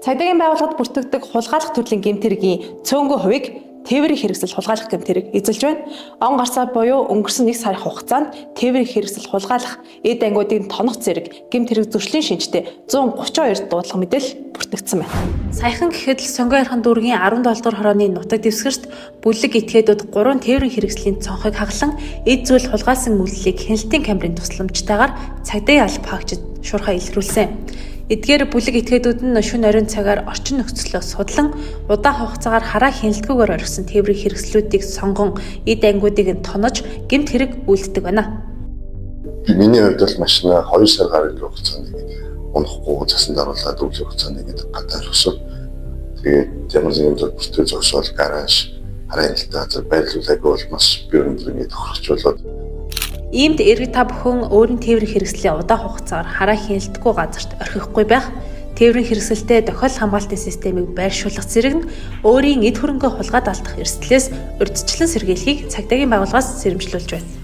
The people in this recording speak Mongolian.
Цагдаагийн байгууллагад бүртгэгдэх хулгайлах төрлийн гэмтэргийн цөөнгөө хувийг тээврийн хэрэгсэл хулгайлах гэмтэрэг эзэлж байна. Он гарсаар буюу өнгөрсөн 1 сарын хугацаанд тээврийн хэрэгсэл хулгайлах эд ангиудын тоног зэрэг гэмтэрэг зөрчлийн шинжтэй 132 дуудлага мэдээлэл бүртгэгдсэн байна. Саяхан гэхэд л Сонгон ярхан дүүргийн 17 дугаар хорооны нутаг дэвсгэрт бүлэг этгээдүүд 3 тээврийн хэрэгслийн цонхыг хаглан эд зүйл хулгайлсан үйлдэлийг хяналтын камерын тусламжтайгаар цагдаагийн алба хаагчид шуурхаа илрүүлсэн. Эдгээр бүлэг этгээдүүд нь шөнө оройн цагаар орчин нөхцөлөө судлан удаан хугацаагаар хараа хяналтгүйгээр орхисон тээврийн хэрэгслүүдийг сонгон эд ангиудыг нь тонож гэмт хэрэг үйлддэг байна. Миний хувьд бол машина 2 сар гаруй хугацаанд унахгүй цасан даруулаад үйл хугацаанд гадаа өсөв. Тэгээд ямар нэгэн төр бүртээ зогсоол гараж хараа хяналтаа байрлуулаагүй бол маш бие өндрөний тохирогчулаад Иймд эргэж та бүхэн өөрийн тээврийн хэрэгслийн удаан хугацаагаар хараа хяналтгүй газарт орхихгүй байх, тээврийн хэрэгсэлтэй тохиол хамгаалтын системийг байршуулах зэрэг нь өөрийн эд хөрөнгөө хулгайд алдах эрсдлээс урьдчилан сэргийлэхийг цагдаагийн байгууллагаас сэрэмжлүүлж байна.